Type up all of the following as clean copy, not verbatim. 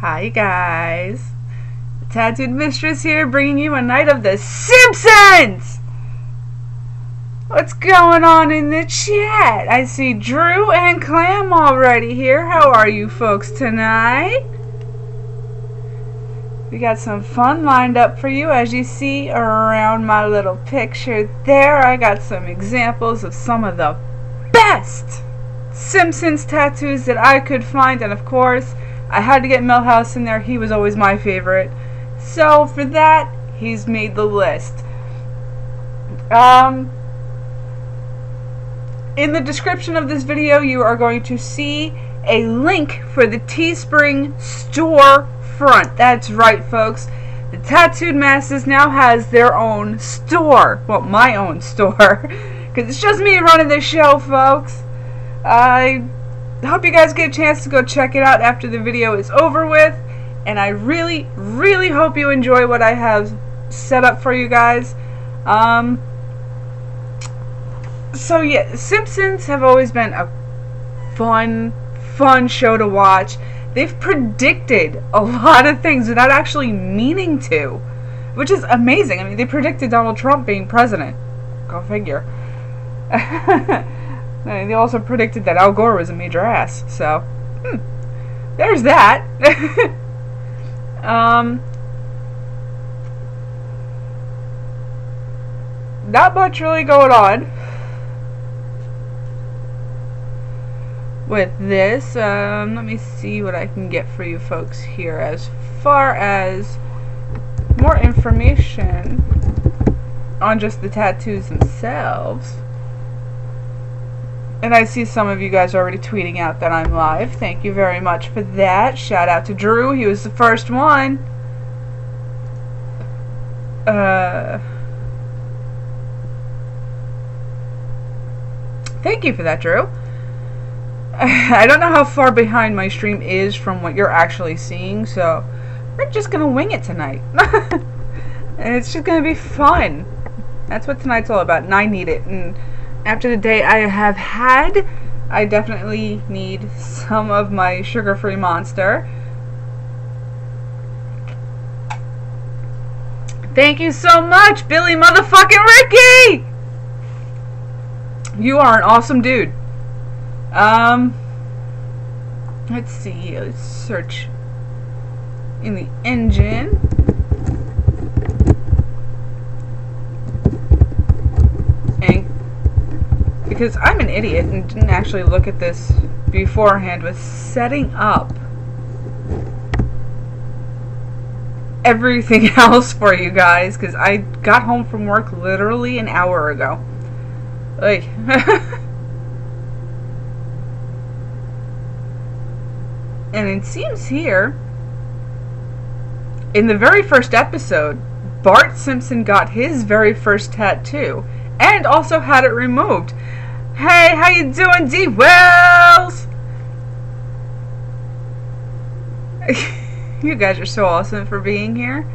Hi guys, the Tattooed Mistress here, bringing you a night of the Simpsons! What's going on in the chat? I see Drew and Clam already here. How are you folks tonight? We got some fun lined up for you, as you see around my little picture there. I got some examples of some of the best Simpsons tattoos that I could find, and of course I had to get Milhouse in there. He was always my favorite, so for that he's made the list. In the description of this video you are going to see a link for the Teespring storefront. That's right folks, the Tattooed Masses now has their own store. Well, my own store, because it's just me running this show folks. I hope you guys get a chance to go check it out after the video is over with, and I really hope you enjoy what I have set up for you guys. So yeah, Simpsons have always been a fun show to watch. They've predicted a lot of things without actually meaning to, which is amazing. I mean, they predicted Donald Trump being president. Go figure. They also predicted that Al Gore was a major ass, so there's that. Not much really going on with this. Let me see what I can get for you folks here as far as more information on just the tattoos themselves. And I see some of you guys already tweeting out that I'm live. Thank you very much for that. Shout out to Drew. He was the first one. Thank you for that, Drew. I don't know how far behind my stream is from what you're actually seeing, so we're just gonna wing it tonight. And it's just gonna be fun. That's what tonight's all about, and I need it. And after the day I have had, I definitely need some of my sugar-free Monster. Thank you so much, Billy motherfucking Ricky! You are an awesome dude. Let's see, let's search in the engine. And because I'm an idiot and didn't actually look at this beforehand, with setting up everything else for you guys, because I got home from work literally an hour ago. Like, and it seems here in the very first episode, Bart Simpson got his very first tattoo and also had it removed. Hey, how you doing, D. Wells? You guys are so awesome for being here.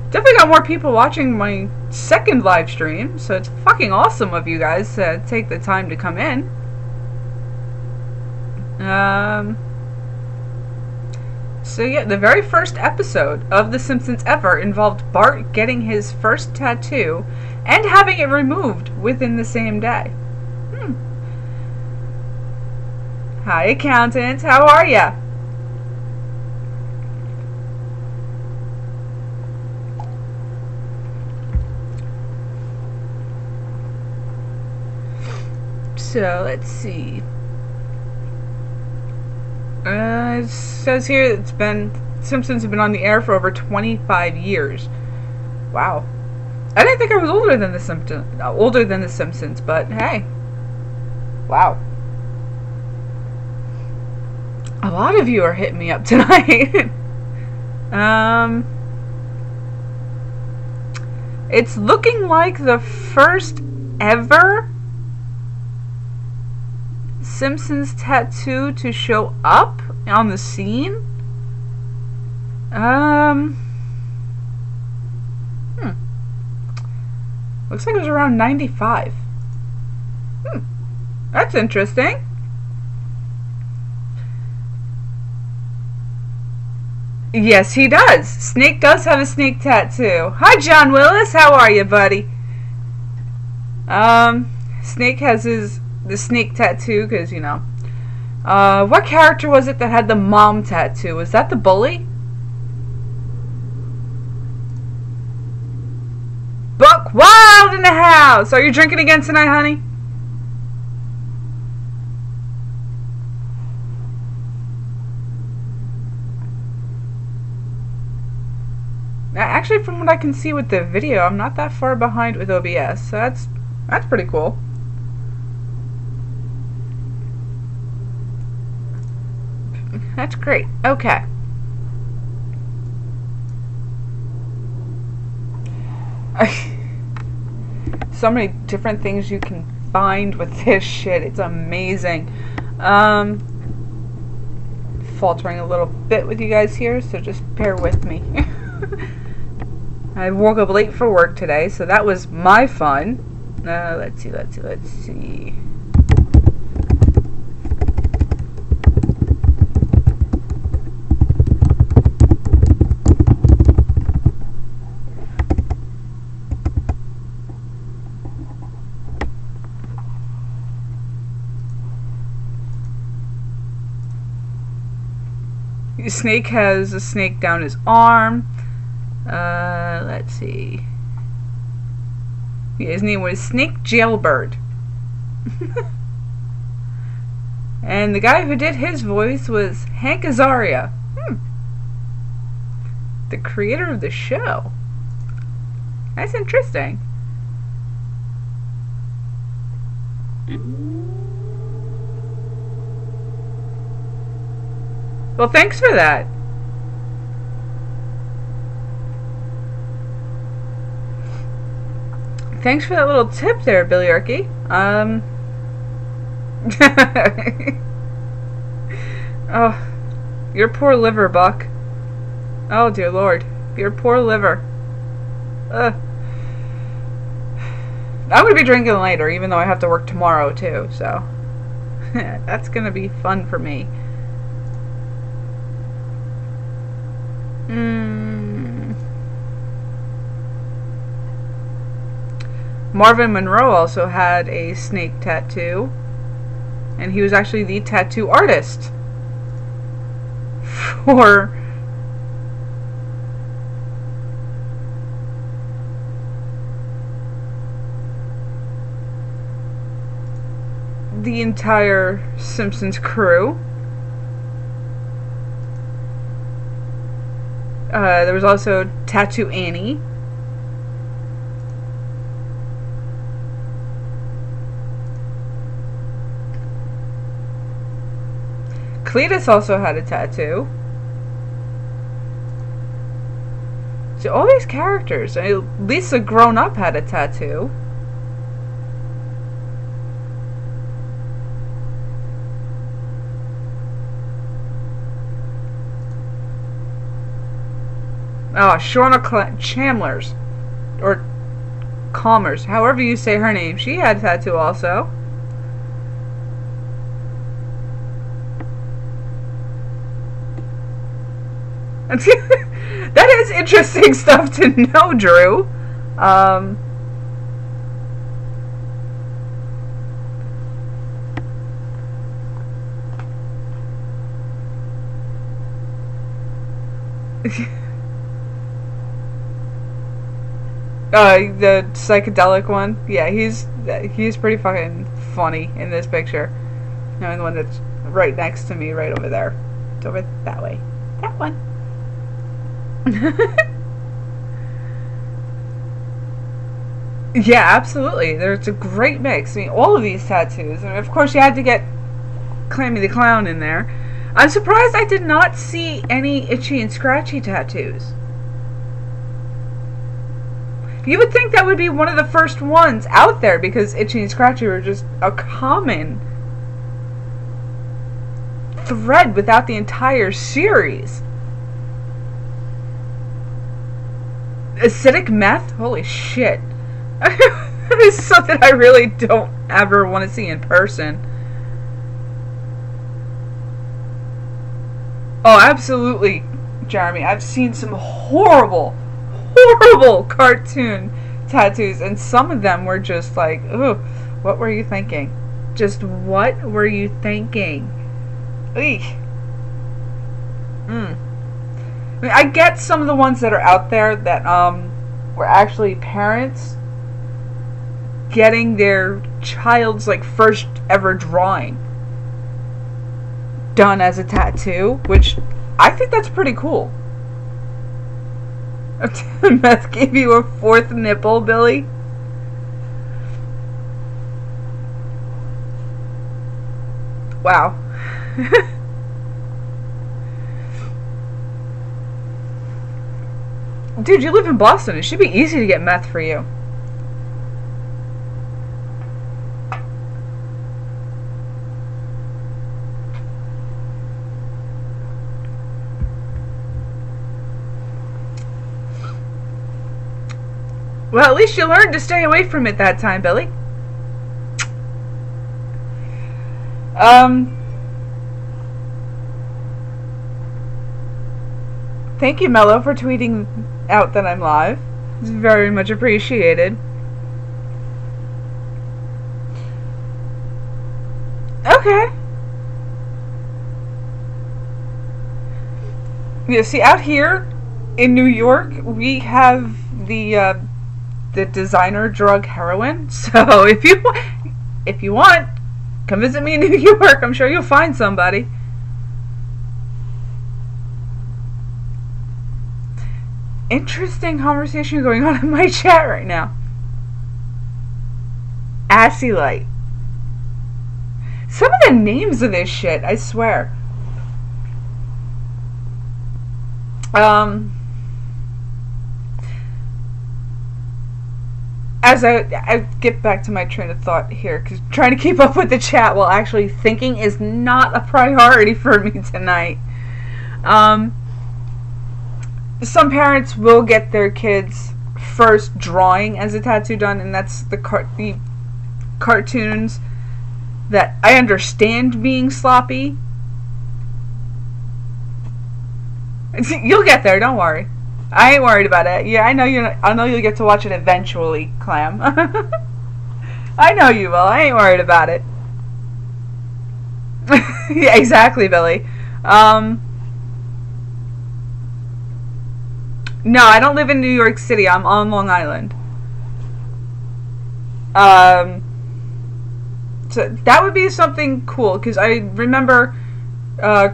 Definitely got more people watching my second live stream, so it's fucking awesome of you guys to take the time to come in. So yeah, the very first episode of The Simpsons ever involved Bart getting his first tattoo and having it removed within the same day. Hi, accountant. How are ya? So let's see. It says here it's been Simpsons have been on the air for over 25 years. Wow. I didn't think I was older than the Simpsons, but hey. Wow. A lot of you are hitting me up tonight. It's looking like the first ever Simpsons tattoo to show up on the scene. Looks like it was around 95. That's interesting. Yes, he does. Snake does have a snake tattoo. Hi, John Willis. How are you, buddy? Snake has the snake tattoo because, you know. What character was it that had the mom tattoo? Was that the bully? Buck Wild in the house. Are you drinking again tonight, honey? Actually, from what I can see with the video, I'm not that far behind with OBS, so that's pretty cool. That's great. Okay. So many different things you can find with this shit. It's amazing. Faltering a little bit with you guys here, so just bear with me. I woke up late for work today, so that was my fun. Let's see. Snake has a snake down his arm. Let's see. His name was Snake Jailbird. And the guy who did his voice was Hank Azaria. The creator of the show. That's interesting. Well, thanks for that. Thanks for that little tip there, Billy Erkey. Oh, your poor liver, Buck. Oh, dear Lord. Your poor liver. I'm going to be drinking later, even though I have to work tomorrow, too, so. That's going to be fun for me. Marvin Monroe also had a snake tattoo, and he was actually the tattoo artist for the entire Simpsons crew. There was also Tattoo Annie. Cletus also had a tattoo. So all these characters, Lisa Grown Up had a tattoo. Oh, Shauna Chalmers, or Calmers, however you say her name, she had a tattoo also. That is interesting stuff to know, Drew. The psychedelic one, yeah, he's pretty fucking funny in this picture. You know, the one that's right next to me, right over there. It's over that way. That one. Yeah, absolutely. There's a great mix. I mean, all of these tattoos, and of course, you had to get Clammy the Clown in there. I'm surprised I did not see any Itchy and Scratchy tattoos. You would think that would be one of the first ones out there because Itchy and Scratchy were just a common thread without the entire series. Acidic meth? Holy shit. That is something I really don't ever want to see in person. Oh, absolutely. Jeremy, I've seen some horrible, horrible cartoon tattoos, and some of them were just like, ooh, what were you thinking? Just what were you thinking? Eek. I mean, I get some of the ones that are out there that were actually parents getting their child's like first ever drawing done as a tattoo, which I think that's pretty cool. Meth gave you a fourth nipple, Billy? Wow. Dude, you live in Boston. It should be easy to get meth for you. Well, at least you learned to stay away from it that time, Billy. Thank you, Mello, for tweeting out that I'm live. It's very much appreciated. Okay. Yeah, see, out here in New York, we have the designer drug heroin. So if you want, come visit me in New York. I'm sure you'll find somebody. Interesting conversation going on in my chat right now. Assy Light. Some of the names of this shit, I swear. As I get back to my train of thought here, because trying to keep up with the chat while actually thinking is not a priority for me tonight. Some parents will get their kids' first drawing as a tattoo done, and that's the cartoons that I understand being sloppy. You'll get there, don't worry. I ain't worried about it. Yeah, I know you'll get to watch it eventually, Clam. I know you will. I ain't worried about it. Yeah, exactly, Billy. No, I don't live in New York City. I'm on Long Island. So that would be something cool, because I remember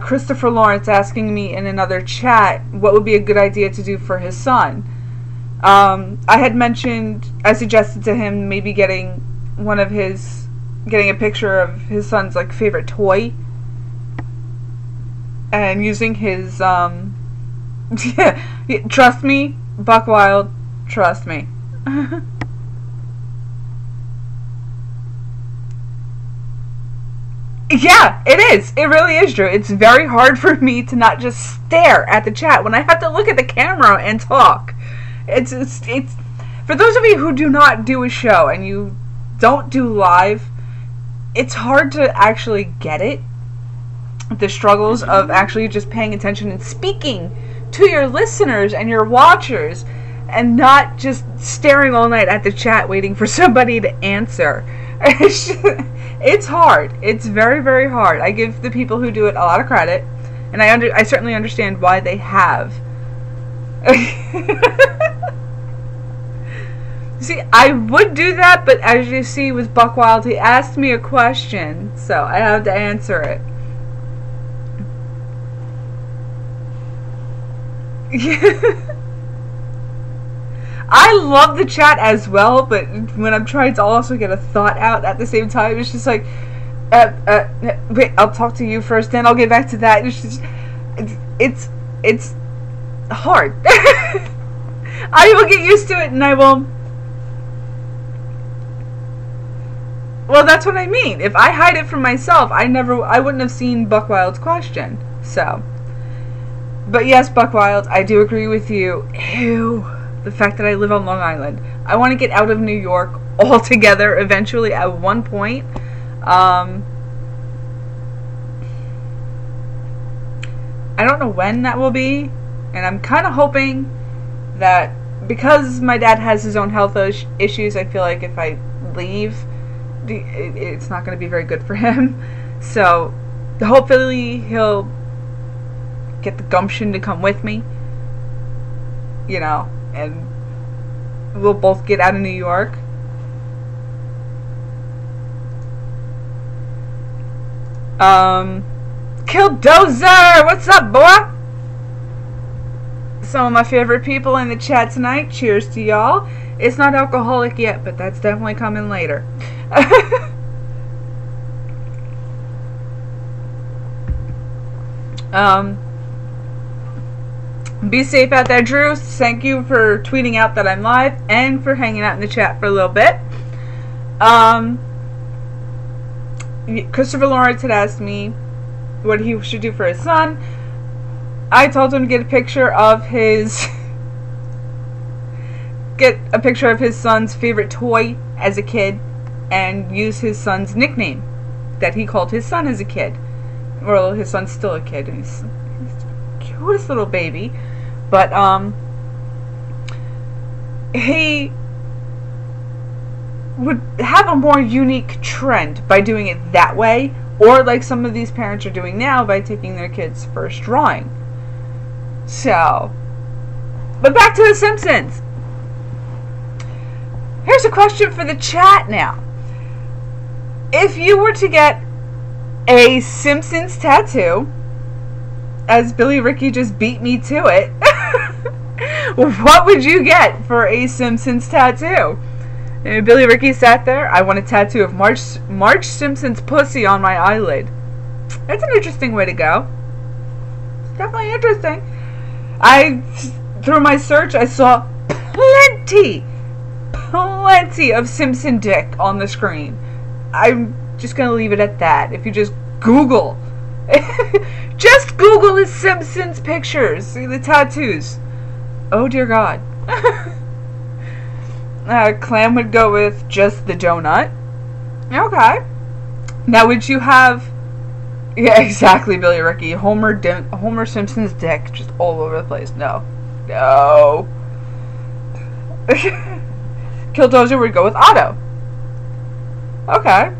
Christopher Lawrence asking me in another chat what would be a good idea to do for his son. I suggested to him maybe getting a picture of his son's like favorite toy, and using his yeah, trust me, Buck Wild, trust me. Yeah, it is. It really is true. It's very hard for me to not just stare at the chat when I have to look at the camera and talk. It's for those of you who do not do a show and you don't do live, it's hard to actually get it. The struggles of actually just paying attention and speaking to your listeners and your watchers, and not just staring all night at the chat waiting for somebody to answer. It's hard. It's very, very hard. I give the people who do it a lot of credit, and I certainly understand why they have. See, I would do that, but as you see with Buck Wild, he asked me a question, so I have to answer it. I love the chat as well, but when I'm trying to also get a thought out at the same time, it's just like, wait, I'll talk to you first, then I'll get back to that. It's just, it's hard. I will get used to it, and I will. Well, that's what I mean. If I hide it from myself, I wouldn't have seen Buck Wild's question. So. But yes, Buck Wild, I do agree with you. Ew. The fact that I live on Long Island. I want to get out of New York altogether eventually at one point. I don't know when that will be. And I'm kind of hoping that because my dad has his own health issues, I feel like if I leave, it's not going to be very good for him. So hopefully he'll get the gumption to come with me, you know, and we'll both get out of New York. Killdozer, what's up, boy? Some of my favorite people in the chat tonight. Cheers to y'all. It's not alcoholic yet, but that's definitely coming later. Be safe out there, Drew. Thank you for tweeting out that I'm live and for hanging out in the chat for a little bit. Christopher Lawrence had asked me what he should do for his son. I told him to get a picture of his son's favorite toy as a kid and use his son's nickname that he called his son as a kid. Well, his son's still a kid. He's the cutest little baby. But he would have a more unique trend by doing it that way, or like some of these parents are doing now by taking their kids' first drawing. So, but back to the Simpsons. Here's a question for the chat now. If you were to get a Simpsons tattoo, as Billy Ricky just beat me to it, what would you get for a Simpsons tattoo? And Billy Ricky sat there. I want a tattoo of Marge Simpson's pussy on my eyelid. That's an interesting way to go. It's definitely interesting. Through my search, I saw plenty of Simpson dick on the screen. I'm just gonna leave it at that. If you just Google, just Google the Simpsons pictures, see the tattoos. Oh dear God. Clam would go with just the donut. Okay. Now, would you have... Yeah, exactly, Billy Ricky. Homer Simpson's dick just all over the place. No. No. Killdozer would go with Otto. Okay.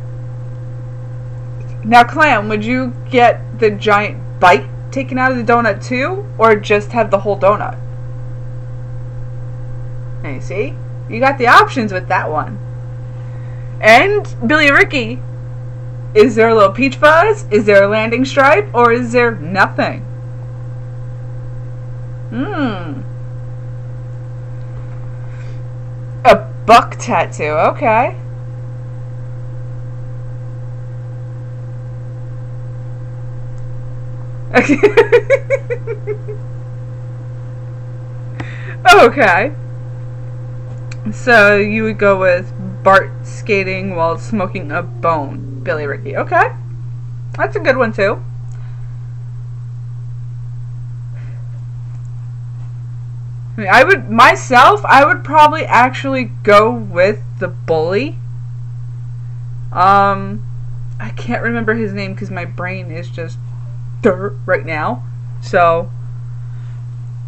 Now, Clam, would you get the giant bite taken out of the donut too? Or just have the whole donut? And you see? You got the options with that one. And Billy Ricky, is there a little peach fuzz? Is there a landing stripe? Or is there nothing? A buck tattoo. Okay. Okay. So you would go with Bart skating while smoking a bone, Billy Ricky. Okay. That's a good one too. I mean, I would probably actually go with the bully. I can't remember his name because my brain is just dirt right now. So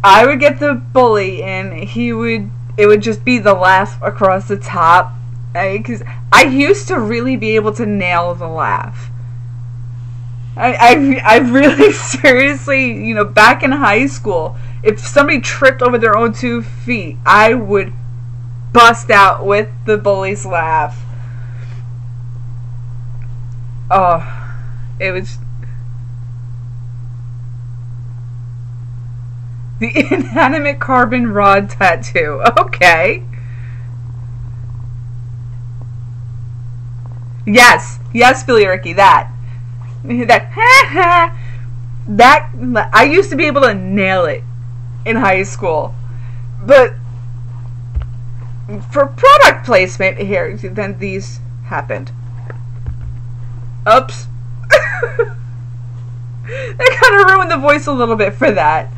I would get the bully, and it would just be the laugh across the top. Because I used to really be able to nail the laugh. I really seriously, you know, back in high school, if somebody tripped over their own 2 feet, I would bust out with the bully's laugh. Oh, it was... The inanimate carbon rod tattoo. Okay. Yes, Billy Ricky, that I used to be able to nail it in high school, but for product placement here, then these happened. Oops. That kind of ruined the voice a little bit for that.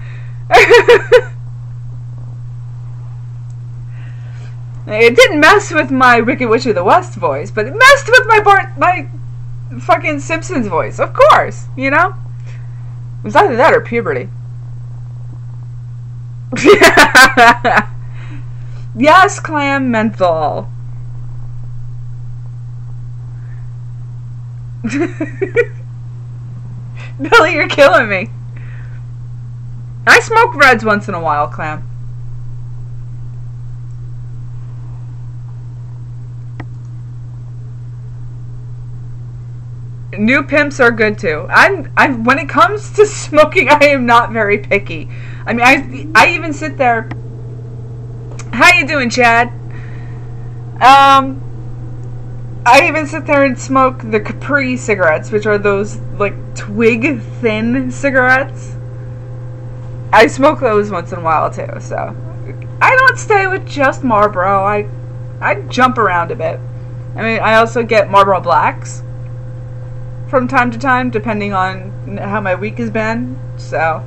It didn't mess with my Wicked Witch of the West voice, but it messed with my fucking Simpsons voice, of course, you know? It was either that or puberty. Yes, clam menthol. Billy, you're killing me. I smoke reds once in a while, clam. New pimps are good too. I'm when it comes to smoking, I am not very picky. I mean, I even sit there. How you doing, Chad? I even sit there and smoke the Capri cigarettes, which are those like twig thin cigarettes. I smoke those once in a while too. So I don't stay with just Marlboro. I jump around a bit. I mean, I also get Marlboro Blacks from time to time, depending on how my week has been. So,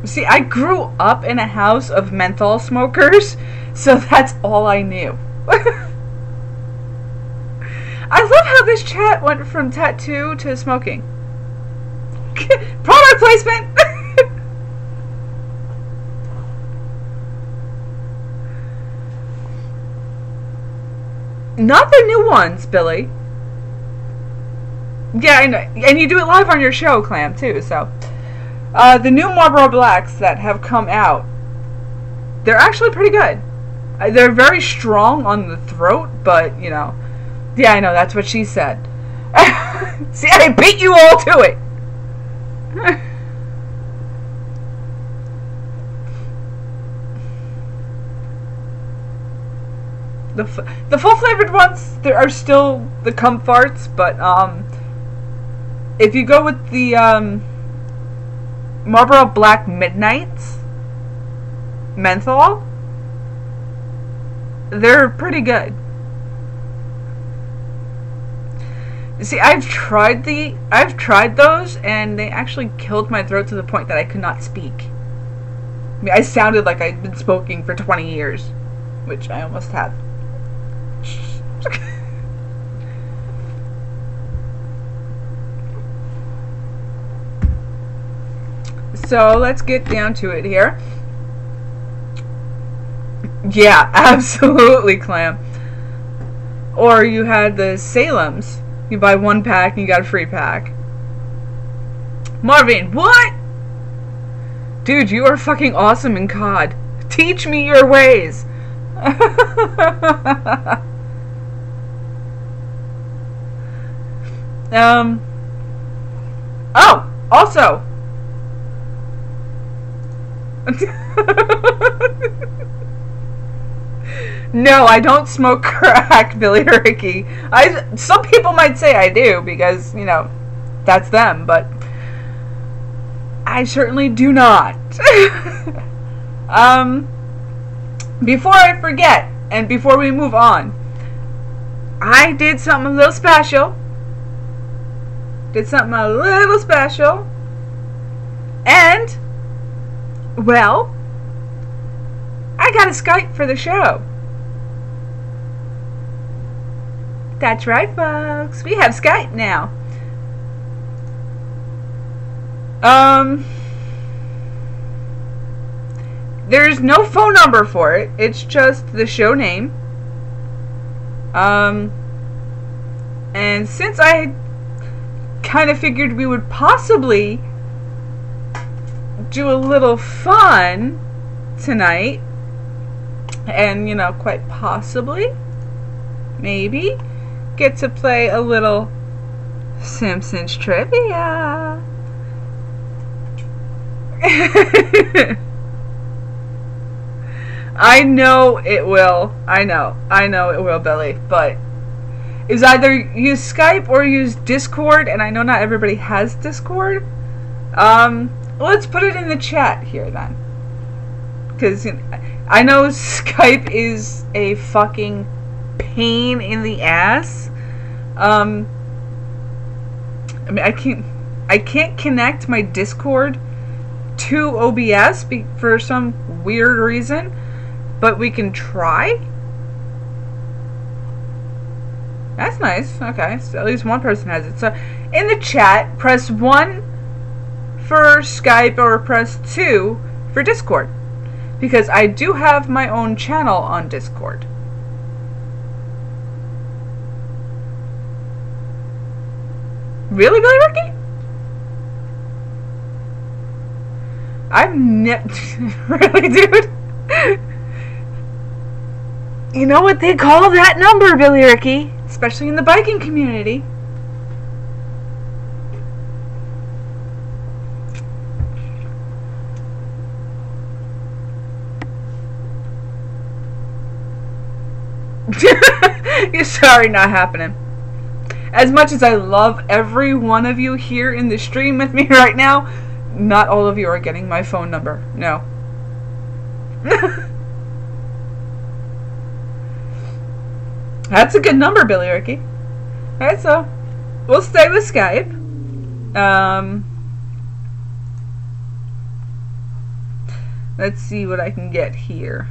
see, I grew up in a house of menthol smokers, so that's all I knew. I love how this chat went from tattoo to smoking. Product placement! Not the new ones, Billy. Yeah, I know. And you do it live on your show, Clam, too, so. The new Marlboro Blacks that have come out, they're actually pretty good. They're very strong on the throat, but, you know. Yeah, I know, that's what she said. See, I beat you all to it. The full flavored ones, there are still the comforts, but if you go with the Marlboro Black Midnights menthol, they're pretty good. See, I've tried those, and they actually killed my throat to the point that I could not speak. I mean, I sounded like I'd been smoking for 20 years, which I almost had. So let's get down to it here. Yeah, absolutely, Clam. Or you had the Salem's. You buy one pack and you got a free pack. Marvin, what? Dude, you are fucking awesome in COD. Teach me your ways. Oh, also. No, I don't smoke crack, Billy or Ricky. Some people might say I do because, you know, that's them, but I certainly do not. Before I forget, and before we move on, I did something a little special. And, well, I got a Skype for the show. That's right, folks. We have Skype now. There's no phone number for it. It's just the show name. And since I kind of figured we would possibly do a little fun tonight, and, you know, quite possibly, maybe, get to play a little Simpsons trivia. I know it will. I know it will, Billy. But it's either use Skype or use Discord, and I know not everybody has Discord. Let's put it in the chat here then, because I know Skype is a fucking pain in the ass. I mean, I can't connect my Discord to OBS for some weird reason, but we can try. That's nice. Okay, so at least one person has it. So in the chat, press 1 for Skype or press 2 for Discord. Because I do have my own channel on Discord. Really, Billy Ricky? I've really, dude? You know what they call that number, Billy Ricky? Especially in the biking community. You're sorry, not happening. As much as I love every one of you here in the stream with me right now, not all of you are getting my phone number. No. That's a good number, Billy Ricky. Alright, so we'll stay with Skype. Let's see what I can get here.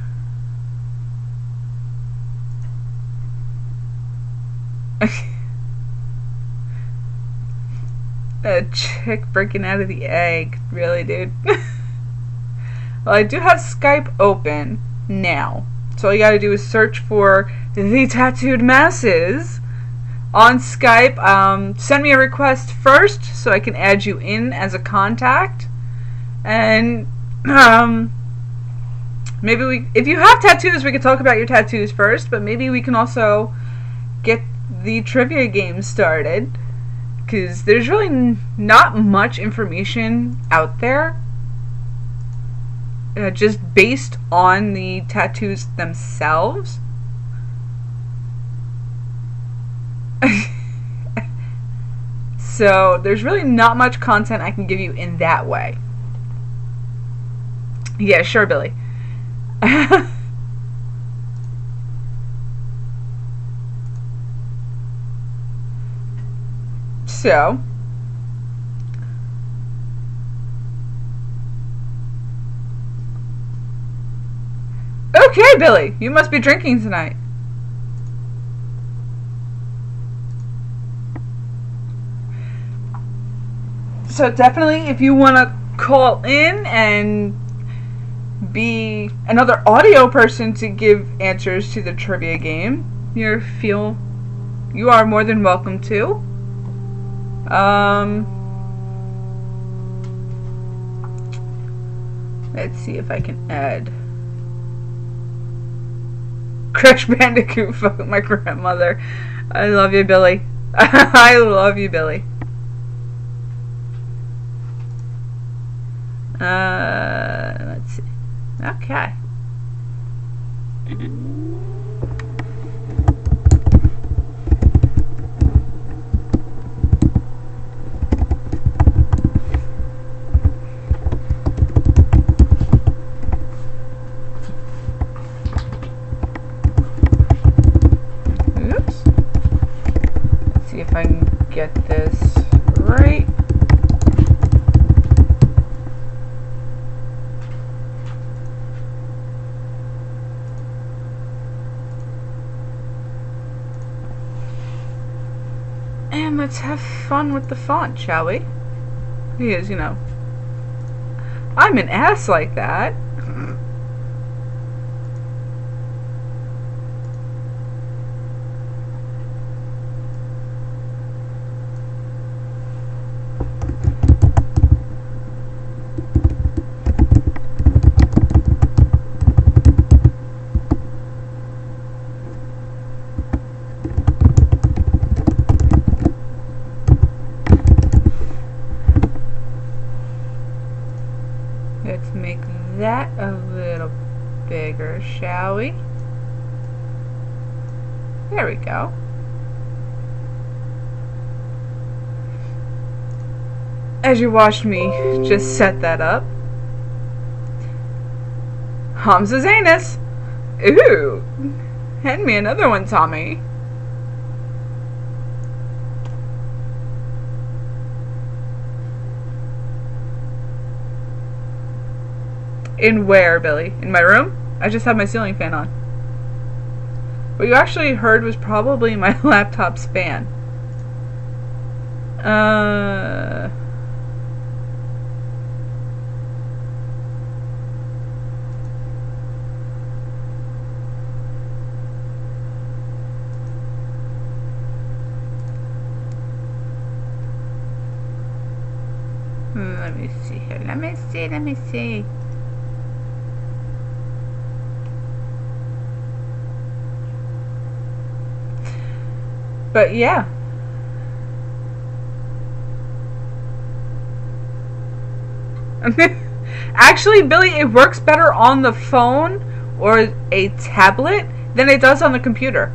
A chick breaking out of the egg. Really, dude? Well, I do have Skype open now. So all you gotta do is search for the Tattooed Masses on Skype. Send me a request first so I can add you in as a contact. And maybe if you have tattoos, we could talk about your tattoos first, but maybe we can also get the trivia game started, because there's really not much information out there just based on the tattoos themselves. So there's really not much content I can give you in that way. Yeah, sure, Billy. So, okay, Billy, you must be drinking tonight. So definitely, if you want to call in and be another audio person to give answers to the trivia game, you are more than welcome to. Let's see if I can add Crash Bandicoot. Fuck my grandmother. I love you, Billy. I love you, Billy. Let's see. Okay. If I can get this right. And let's have fun with the font, shall we? Because, you know, I'm an ass like that. Let's make that a little bigger, shall we? There we go. As you watched me just set that up. Hamza's anus. Ooh. Hand me another one, Tommy. In where, Billy? In my room? I just have my ceiling fan on. What you actually heard was probably my laptop's fan. Let me see here. Let me see. But yeah. Actually, Billy, it works better on the phone or a tablet than it does on the computer.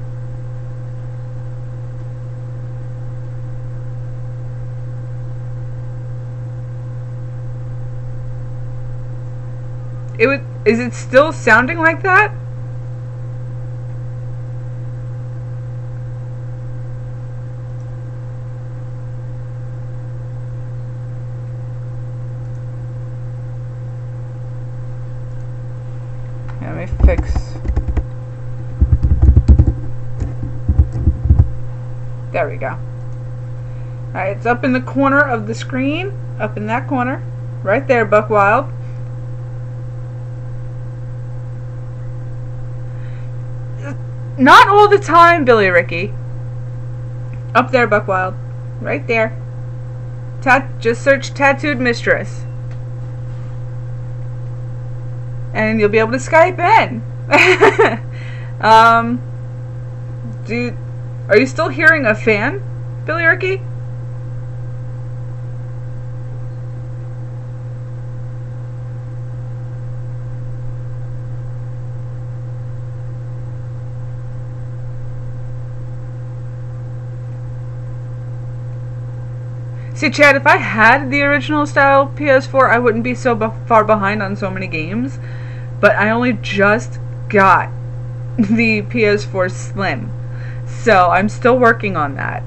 Is it still sounding like that? Let me fix. There we go. Alright, it's up in the corner of the screen. Up in that corner. Right there, Buckwild. Not all the time, Billy Ricky. Up there, Buckwild. Right there. Just search Tattooed Mistress. And you'll be able to Skype in. Are you still hearing a fan, Billy Ricky? See, Chad, if I had the original style PS4, I wouldn't be so far behind on so many games. But I only just got the PS4 Slim. So I'm still working on that.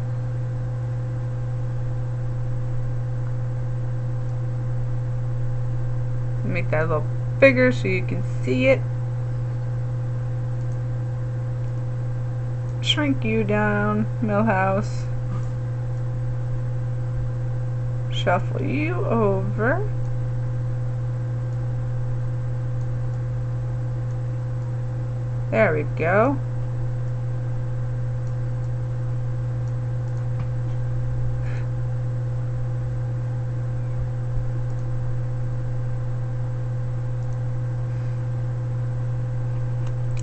Make that a little bigger so you can see it. Shrink you down, Millhouse. Shuffle you over. There we go.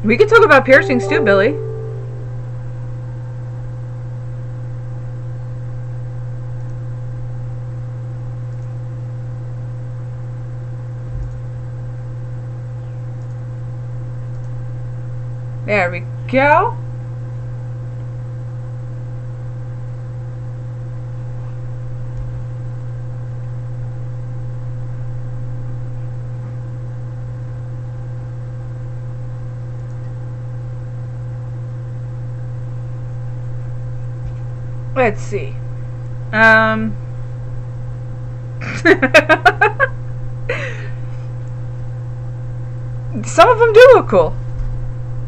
We could talk about piercings too, Billy. There we go. Let's see. Some of them do look cool.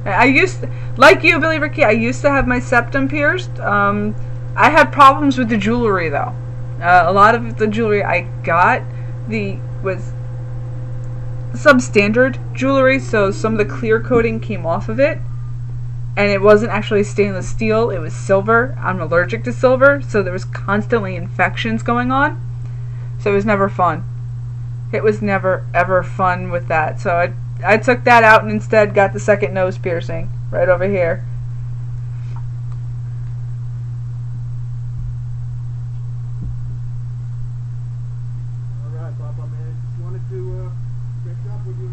Like you, Billy Ricky, I used to have my septum pierced. I had problems with the jewelry, though. A lot of the jewelry I got was substandard jewelry, so some of the clear coating came off of it. And it wasn't actually stainless steel, it was silver. I'm allergic to silver, so there was constantly infections going on. So it was never fun. It was never, ever fun with that. So I took that out and instead got the second nose piercing right over here. Alright, Papa, man. Just wanted to catch up with you.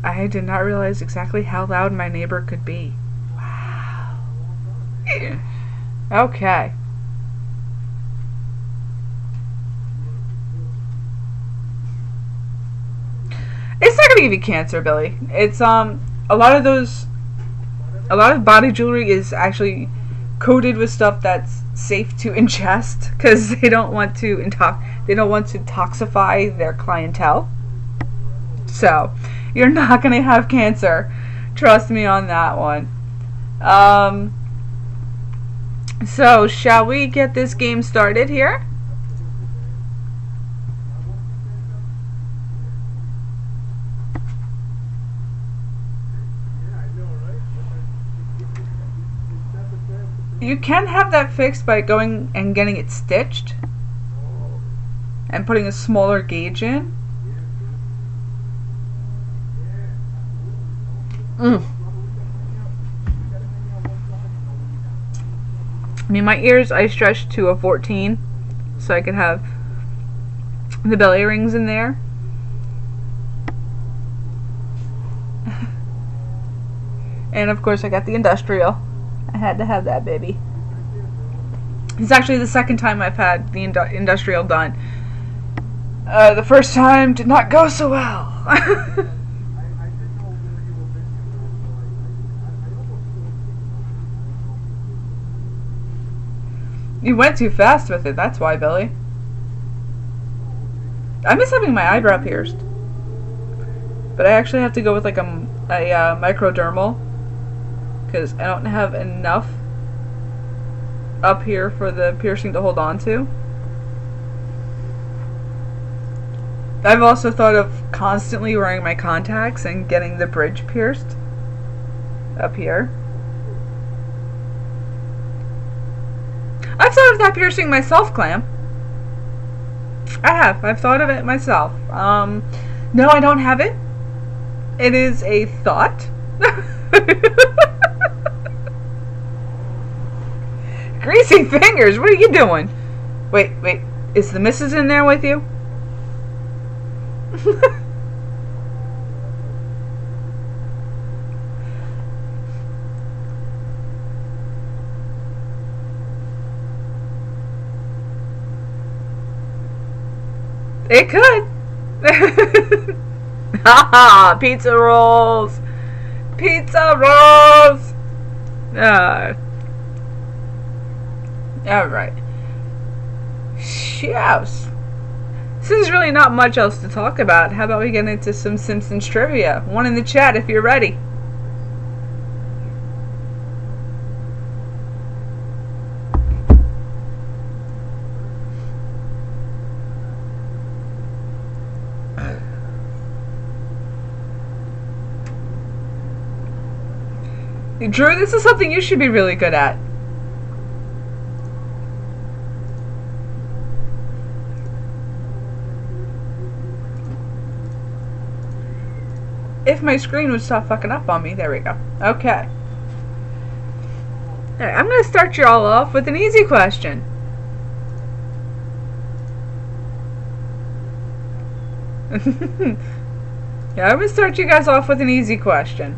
I did not realize exactly how loud my neighbor could be. Wow. Okay. It's not gonna give you cancer, Billy. It's a lot of body jewelry is actually coated with stuff that's safe to ingest because they don't want to toxify their clientele. So you're not gonna have cancer Trust me on that one. So, shall we get this game started here? You can have that fixed by going and getting it stitched and putting a smaller gauge in. I mean, my ears I stretched to a 14 so I could have the belly rings in there. And of course I got the industrial. I had to have that, baby. It's actually the second time I've had the industrial done. The first time did not go so well. You went too fast with it, that's why, Billy. I miss having my eyebrow pierced. But I actually have to go with like a microdermal. Because I don't have enough up here for the piercing to hold on to. I've also thought of constantly wearing my contacts and getting the bridge pierced up here. I've thought of that piercing myself, Clam. I have. I've thought of it myself. No, I don't have it. It is a thought. Greasy fingers, what are you doing? Wait, is the missus in there with you? It could. Haha, pizza rolls. Pizza rolls. Alright. Yes. Since there's really not much else to talk about, how about we get into some Simpsons trivia? One in the chat if you're ready. Drew, this is something you should be really good at. If my screen would stop fucking up on me. There we go. Okay. Alright, I'm going to start you all off with an easy question. Yeah, I'm going to start you guys off with an easy question.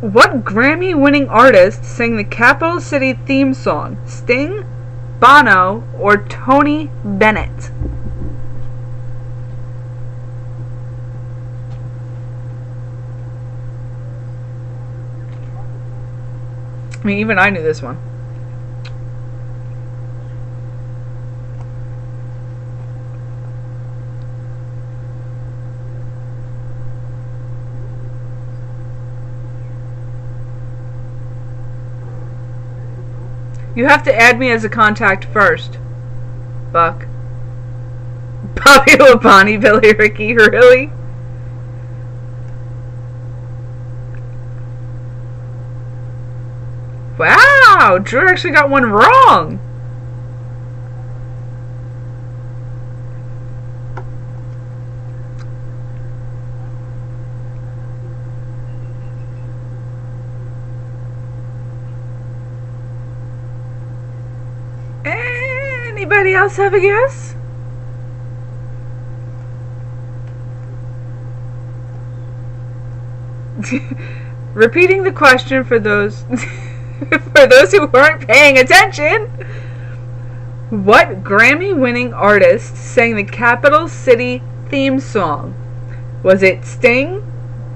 What Grammy-winning artist sang the Capital City theme song? Sting, Bono, or Tony Bennett? I mean, even I knew this one. You have to add me as a contact first, Buck. Bobby Labonte, Billy Ricky, really? Wow, Drew actually got one wrong. Anybody else have a guess? Repeating the question for those for those who weren't paying attention. What Grammy-winning artist sang the Capital City theme song? Was it Sting,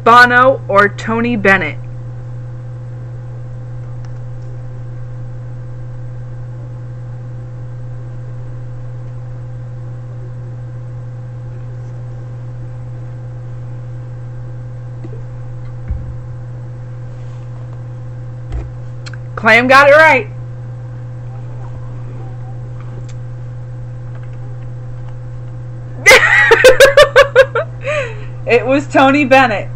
Bono, or Tony Bennett? Clam got it right. It was Tony Bennett.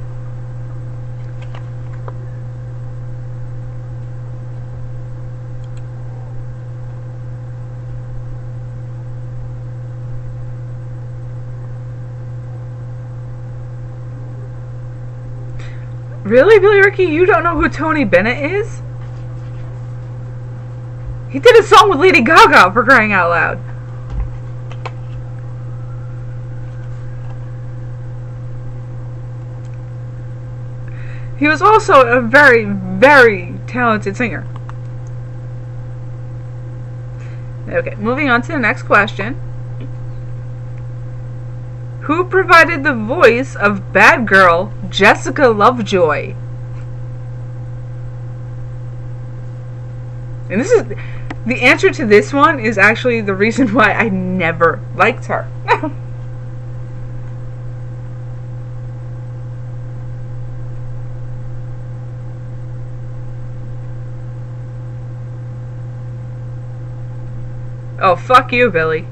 Really, Billy Ricky? You don't know who Tony Bennett is? He did a song with Lady Gaga, for crying out loud. He was also a very, very talented singer. Okay, moving on to the next question. Who provided the voice of bad girl Jessica Lovejoy? And this is the answer to this one is actually the reason why I never liked her. Oh, fuck you, Billy.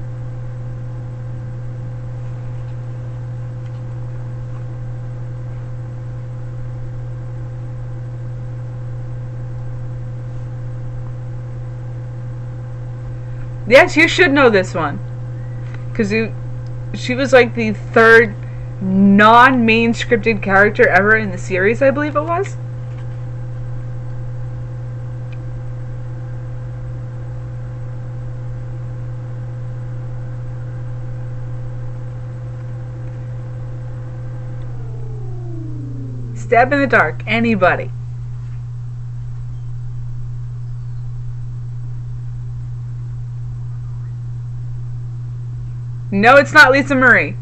Yes, you should know this one. Because she was like the third non-main scripted character ever in the series, I believe it was. Stab in the dark. Anybody. No, it's not Lisa Marie.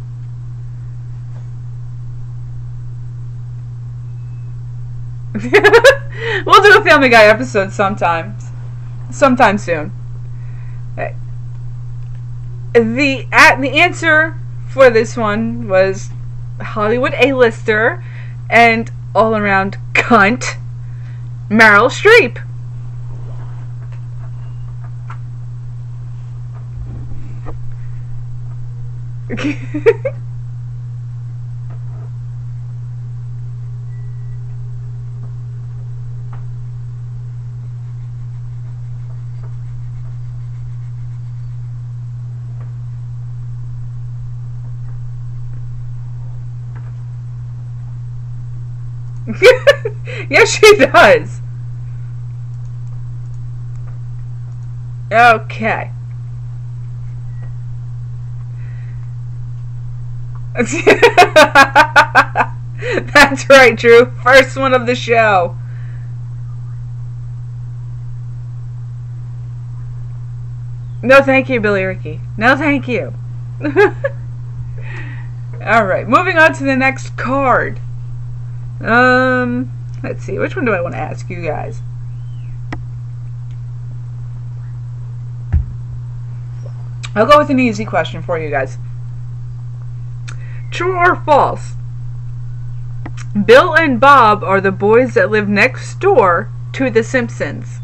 We'll do a Family Guy episode sometime soon. Okay. The answer for this one was Hollywood A-lister and all-around cunt Meryl Streep. Yes, she does. Okay. That's right, Drew. First one of the show. No, thank you, Billy Ricky. No, thank you. Alright, moving on to the next card. Let's see. Which one do I want to ask you guys? I'll go with an easy question for you guys. True or false? Bill and Bob are the boys that live next door to the Simpsons.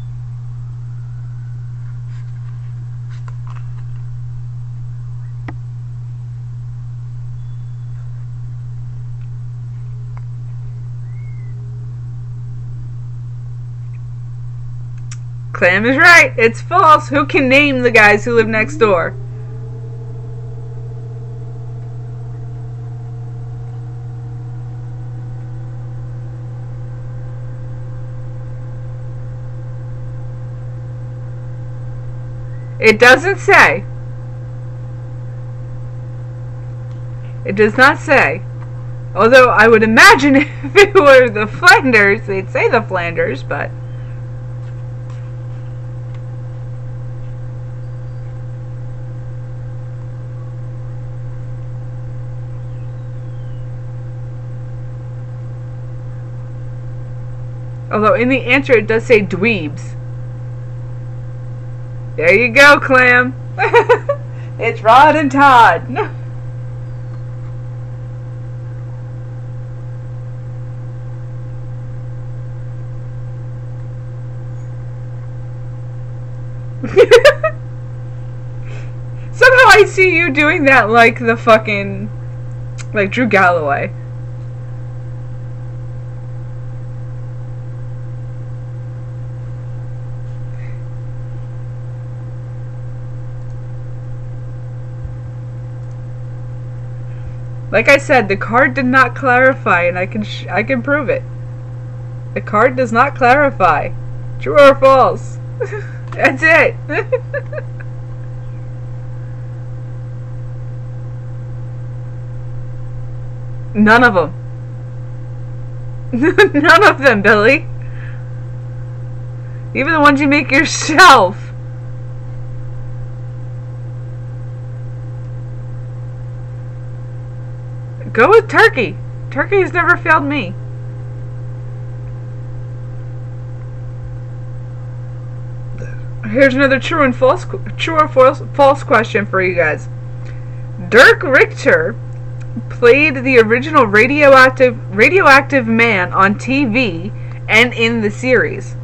Clam is right. It's false. Who can name the guys who live next door? It doesn't say. It does not say. Although I would imagine if it were the Flanders, they'd say the Flanders, but... Although in the answer it does say dweebs. There you go, Clam. It's Rod and Todd. Somehow I see you doing that like the fucking... like Drew Galloway. Like I said, the card did not clarify, and I can prove it. The card does not clarify. True or false? That's it. None of them. None of them, Billy. Even the ones you make yourself. Go with turkey. Turkey has never failed me. Here's another true or false question for you guys. Dirk Richter played the original radioactive man on TV and in the series.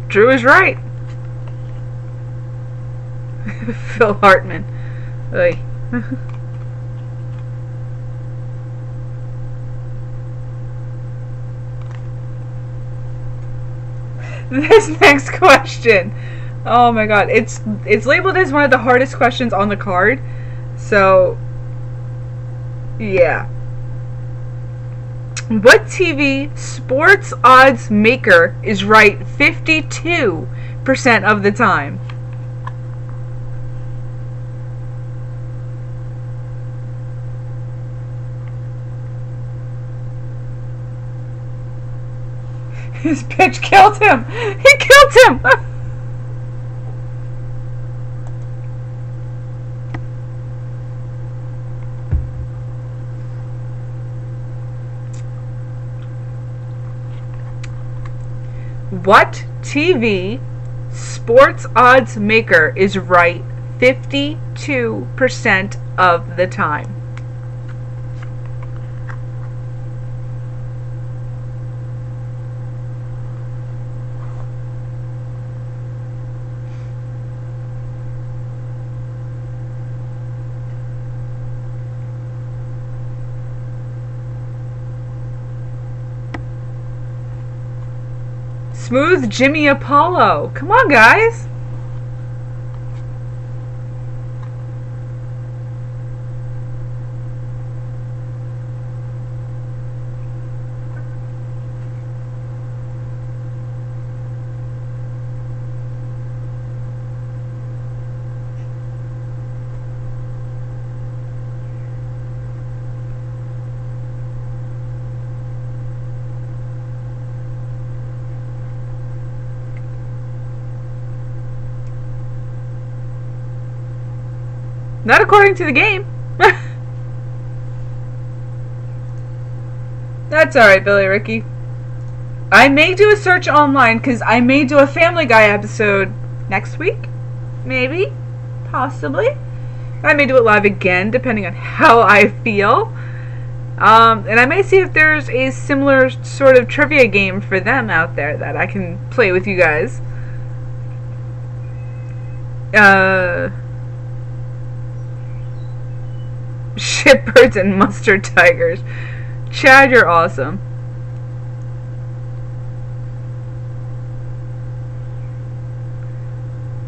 Drew is right. Phil Hartman. Oy. This next question. Oh my god. It's labeled as one of the hardest questions on the card. So yeah. What TV sports odds maker is right 52% of the time? His pitch killed him! He killed him! What TV sports odds maker is right 52% of the time? Smooth Jimmy Apollo. Come on, guys. Not according to the game. That's alright, Billy Ricky. I may do a search online because I may do a Family Guy episode next week. Maybe. Possibly. I may do it live again, depending on how I feel. And I may see if there's a similar sort of trivia game for them out there that I can play with you guys. Shitbirds and mustard tigers. Chad, you're awesome.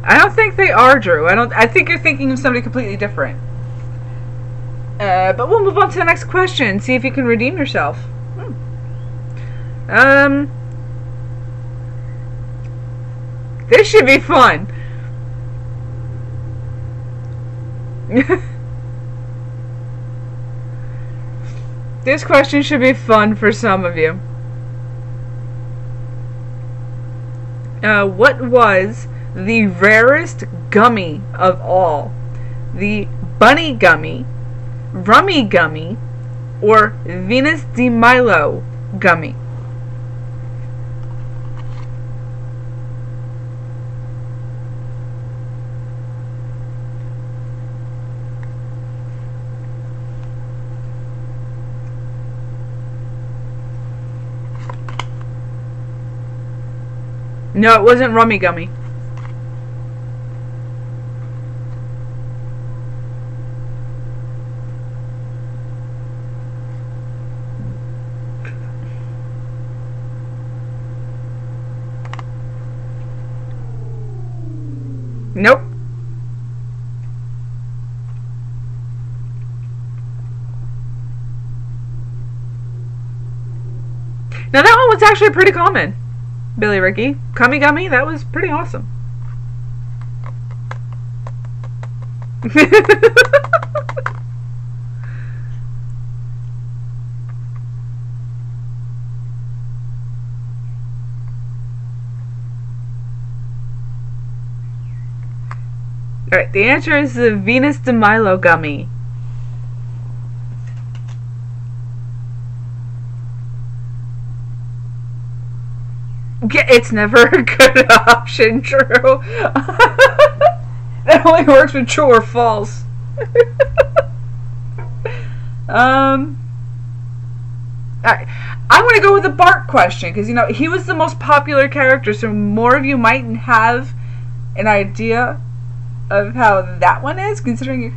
I don't think they are, Drew. I think you're thinking of somebody completely different. But we'll move on to the next question. See if you can redeem yourself. This should be fun. This question should be fun for some of you. What was the rarest gummy of all? The bunny gummy, rummy gummy, or Venus de Milo gummy? No, it wasn't rummy gummy. Nope. Now that one was actually pretty common. Billy Ricky. Cummy Gummy, that was pretty awesome. Alright, the answer is the Venus de Milo gummy. Yeah, it's never a good option, Drew. That only works with true or false. Alright. I'm going to go with the Bart question, because, you know, he was the most popular character, so more of you might have an idea of how that one is, considering you...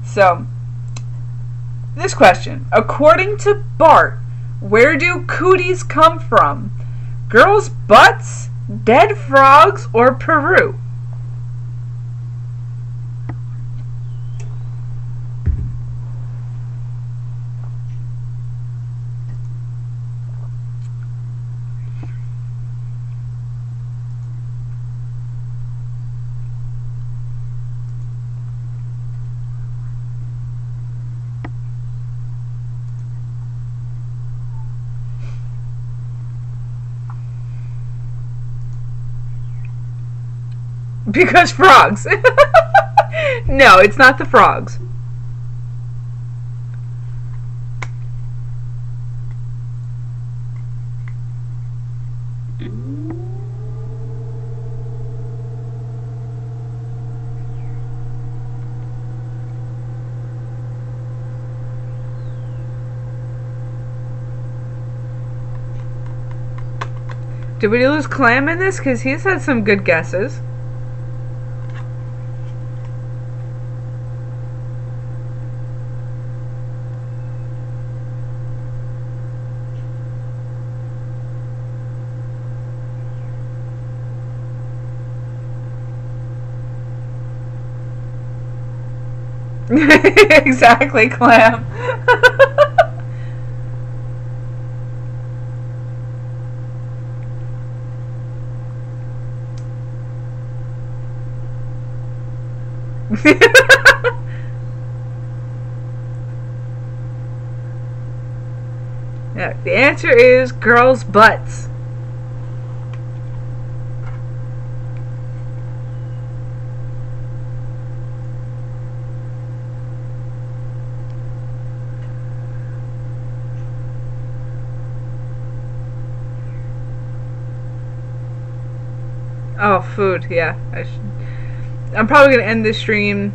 So, this question. According to Bart, where do cooties come from? Girls' butts, dead frogs, or Peru? Because frogs. No, it's not the frogs. Did we lose Clam in this? Because he's had some good guesses. Exactly, Clam. Yeah, the answer is girls' butts. Oh, food, yeah. I'm probably going to end this stream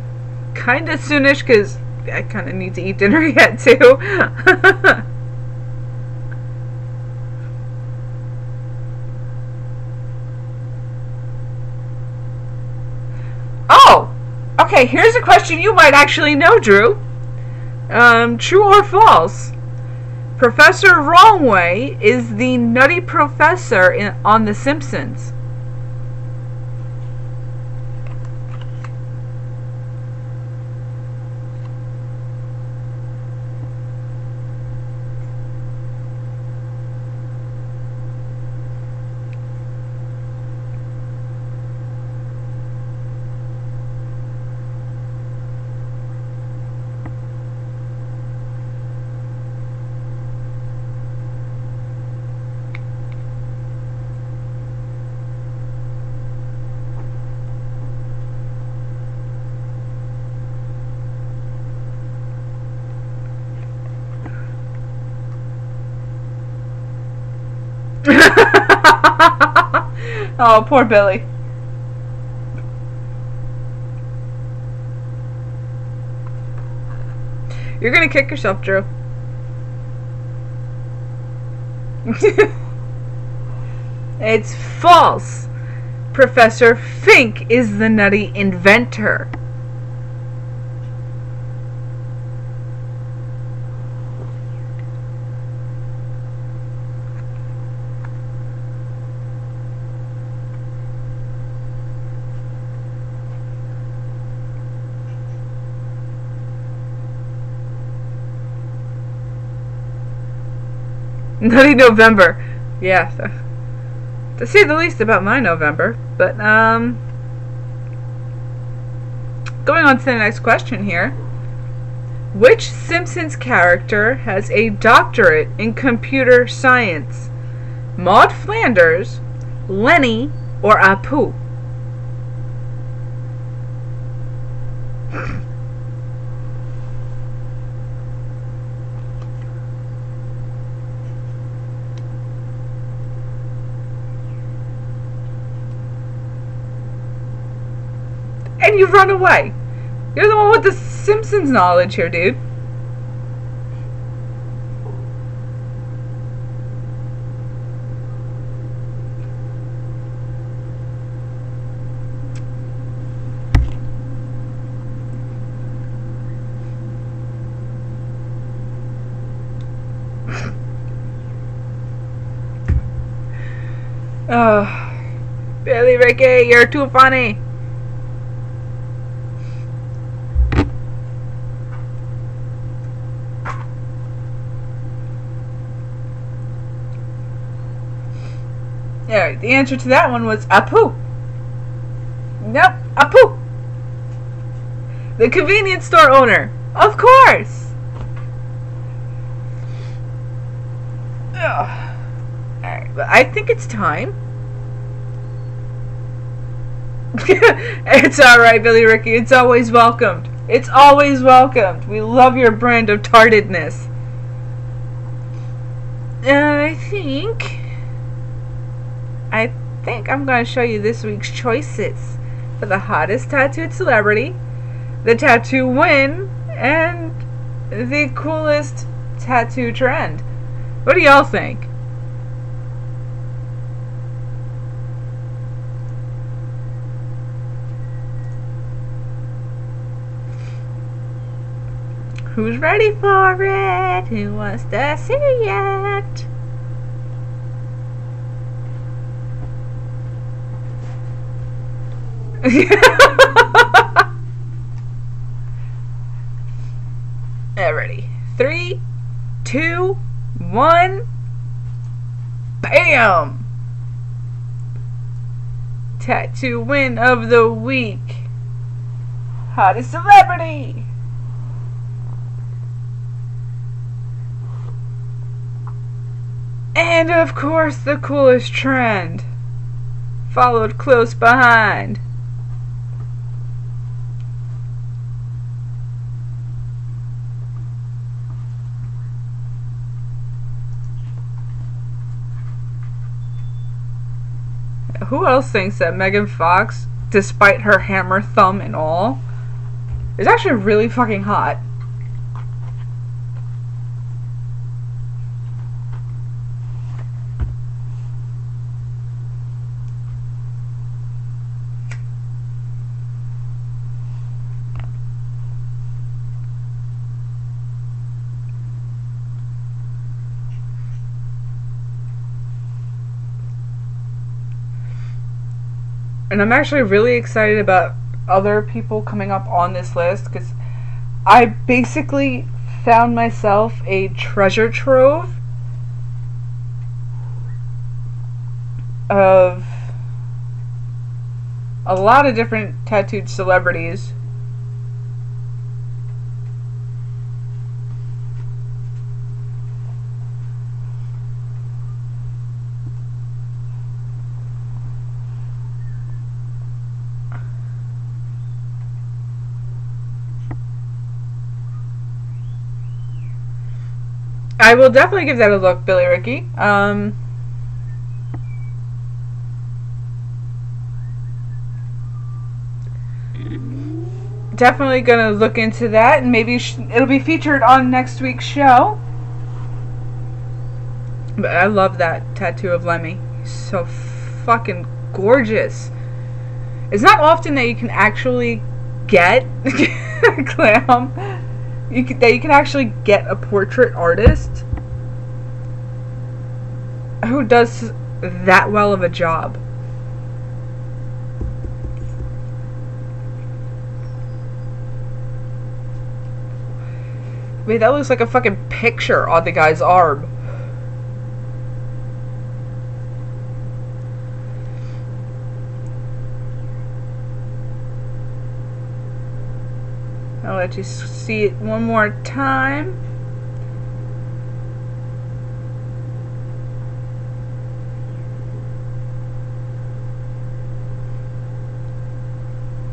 kind of soonish because I kind of need to eat dinner yet, too. Oh! Okay, here's a question you might actually know, Drew. True or false? Professor Wrongway is the nutty professor on The Simpsons. Oh, poor Billy. You're gonna kick yourself, Drew. It's false. Professor Fink is the nutty inventor. Nutty November. Yeah. To say the least about my November. But, going on to the next question here. Which Simpsons character has a doctorate in computer science? Maud Flanders, Lenny, or Apu? And you run away. You're the one with the Simpsons knowledge here, dude. Oh, Billy Ricky, you're too funny. Alright, the answer to that one was Apu. Nope, Apu. The convenience store owner. Of course. Alright, but I think it's time. It's alright, Billy Ricky. It's always welcomed. It's always welcomed. We love your brand of tardedness. I think I'm going to show you this week's choices for the hottest tattooed celebrity, the tattoo win, and the coolest tattoo trend. What do y'all think? Who's ready for it? Who wants to see it? Ready. 3, 2, 1. Bam! Tattoo win of the week. Hottest celebrity. And of course the coolest trend. Followed close behind. Who else thinks that Megan Fox, despite her hammer thumb and all, is actually really fucking hot? And I'm actually really excited about other people coming up on this list because I basically found myself a treasure trove of a lot of different tattooed celebrities. I will definitely give that a look, Billy Ricky. definitely gonna look into that, and maybe it'll be featured on next week's show. But I love that tattoo of Lemmy. He's so fucking gorgeous. It's not often that you can actually get Clam. That you can actually get a portrait artist who does that well of a job. Wait, that looks like a fucking picture on the guy's arm. I'll let you see it one more time.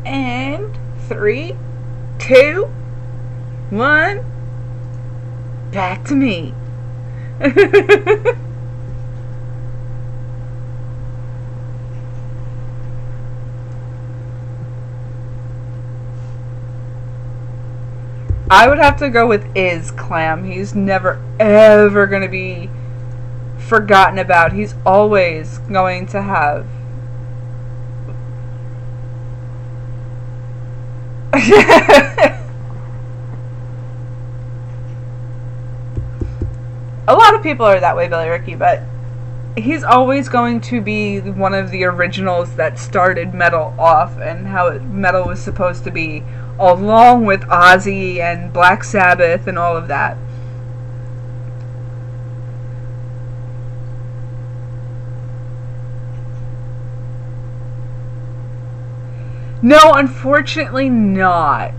And 3, 2, 1. Back to me. I would have to go with Clam. He's never ever going to be forgotten about. He's always going to have a lot of people are that way, Billy Ricky, but he's always going to be one of the originals that started metal off and how metal was supposed to be, along with Ozzy and Black Sabbath and all of that. No, unfortunately not.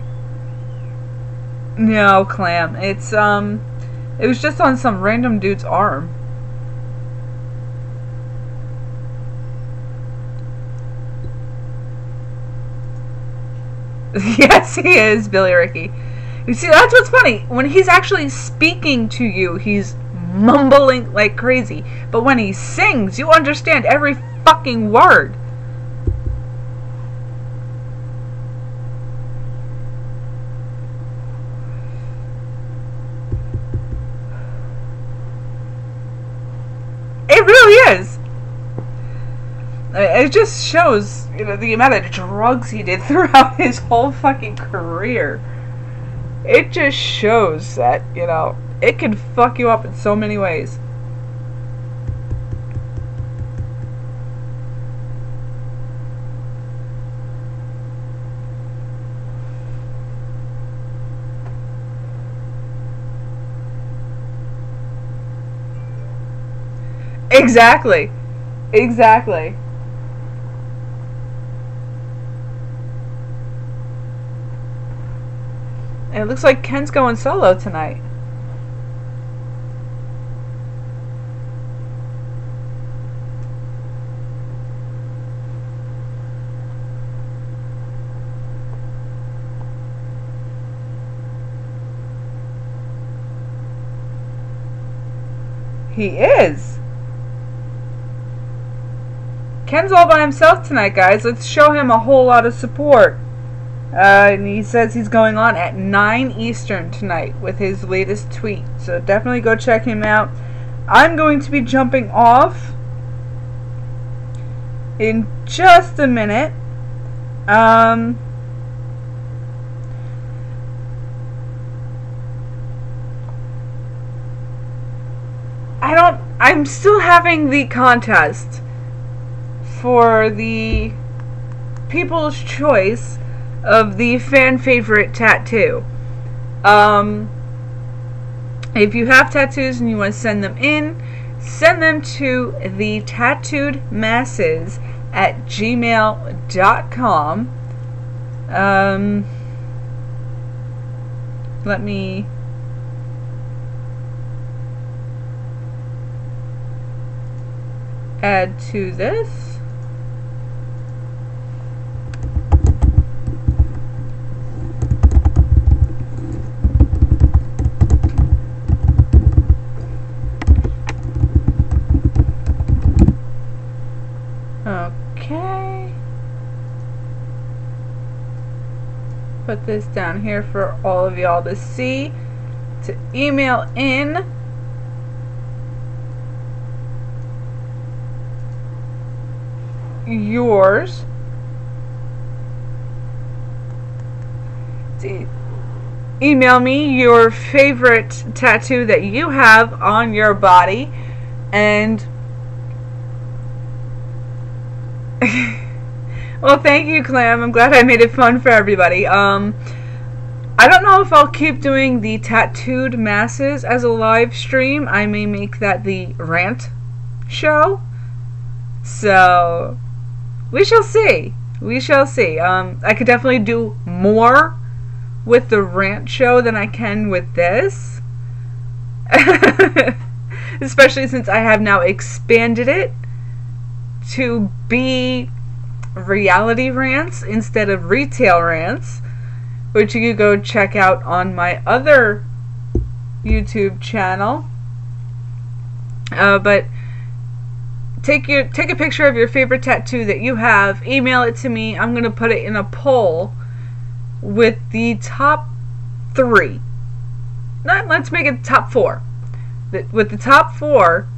No, Clam. It was just on some random dude's arm. Yes, he is, Billy Ricky. You see, that's what's funny. When he's actually speaking to you, he's mumbling like crazy. But when he sings, you understand every fucking word. It really is. It just shows, you know, the amount of drugs he did throughout his whole fucking career. It just shows that, you know, it can fuck you up in so many ways. Exactly. Exactly. And it looks like Ken's going solo tonight. He is. Ken's all by himself tonight, guys. Let's show him a whole lot of support. And he says he's going on at 9 Eastern tonight with his latest tweet. So definitely go check him out. I'm going to be jumping off in just a minute. I'm still having the contest for the People's Choice of the fan favorite tattoo. If you have tattoos and you want to send them in, send them to the tattooedmasses@gmail.com. Let me add to this. Okay. put this down here for all of y'all to see, to email in yours. Email me your favorite tattoo that you have on your body, and well, thank you, Clam. I'm glad I made it fun for everybody. I don't know if I'll keep doing the tattooed masses as a live stream. I may make that the rant show. So we shall see. We shall see. I could definitely do more with the rant show than I can with this. Especially since I have now expanded it to be reality rants instead of retail rants, which you can go check out on my other YouTube channel. But take a picture of your favorite tattoo that you have, email it to me. I'm gonna put it in a poll with the top 3. Let's make it top 4. With the top 4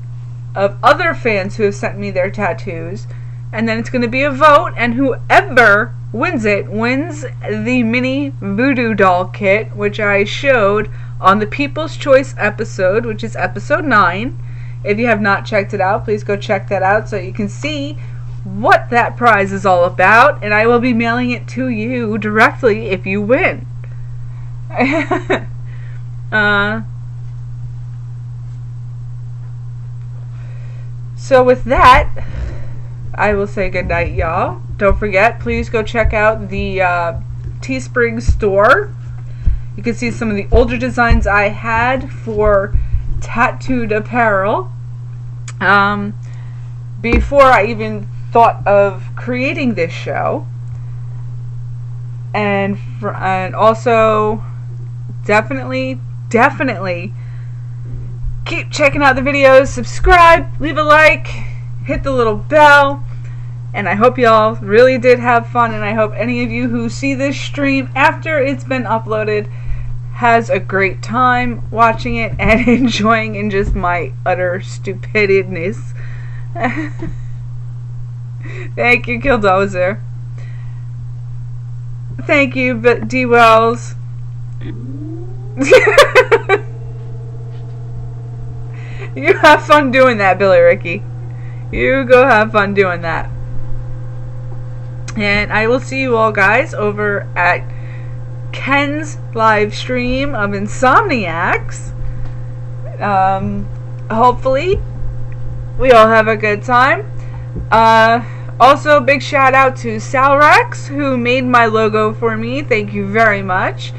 of other fans who have sent me their tattoos, and then it's going to be a vote, and whoever wins it wins the mini voodoo doll kit, which I showed on the People's Choice episode, which is episode 9. If you have not checked it out, please go check that out so you can see what that prize is all about, and I will be mailing it to you directly if you win. So with that, I will say good night, y'all. Don't forget, please go check out the Teespring store. You can see some of the older designs I had for tattooed apparel. Before I even thought of creating this show. And also definitely keep checking out the videos, subscribe, leave a like, hit the little bell, and I hope y'all really did have fun, and I hope any of you who see this stream after it's been uploaded has a great time watching it and enjoying in just my utter stupidness. Thank you, Killdozer. Thank you, D. Wells. You have fun doing that, Billy Ricky. You go have fun doing that. And I will see you all guys over at Ken's live stream of Insomniacs. Hopefully we all have a good time. Also, big shout out to Salrex, who made my logo for me. Thank you very much.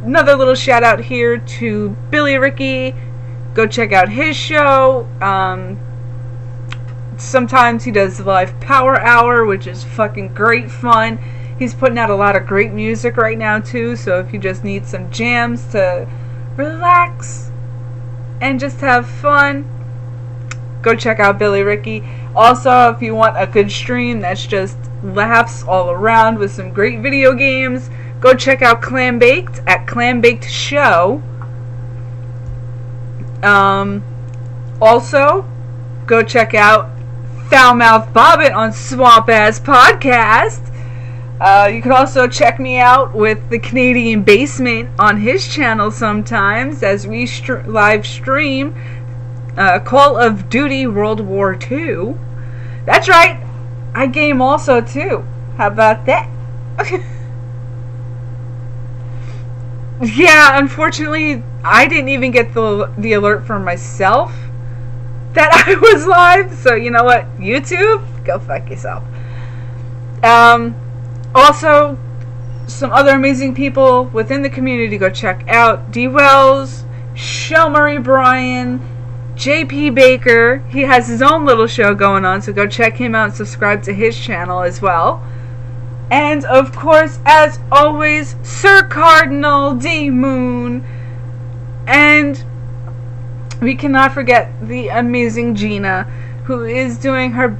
Another little shout out here to Billy Ricky. Go check out his show. Sometimes he does the live power hour, which is fucking great fun. He's putting out a lot of great music right now too, so if you just need some jams to relax and just have fun, go check out Billy Ricky. Also, if you want a good stream that's just laughs all around with some great video games, go check out Clam Baked at Clam Baked Show. Also, go check out Foulmouth Bobbit on Swamp Ass Podcast. You can also check me out with the Canadian Basement on his channel sometimes as we live stream Call of Duty World War II. That's right, I game also too. How about that? Yeah, unfortunately, I didn't even get the alert for myself that I was live, so you know what? YouTube, go fuck yourself. Also, some other amazing people within the community go check out. D. Wells, Shell Murray Bryan, JP Baker. He has his own little show going on, so go check him out and subscribe to his channel as well. And of course, as always, Sir Cardinal D. Moon. And we cannot forget the amazing Gina, who is doing her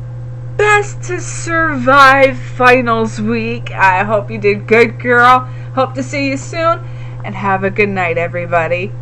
best to survive finals week. I hope you did good, girl. Hope to see you soon, and have a good night, everybody.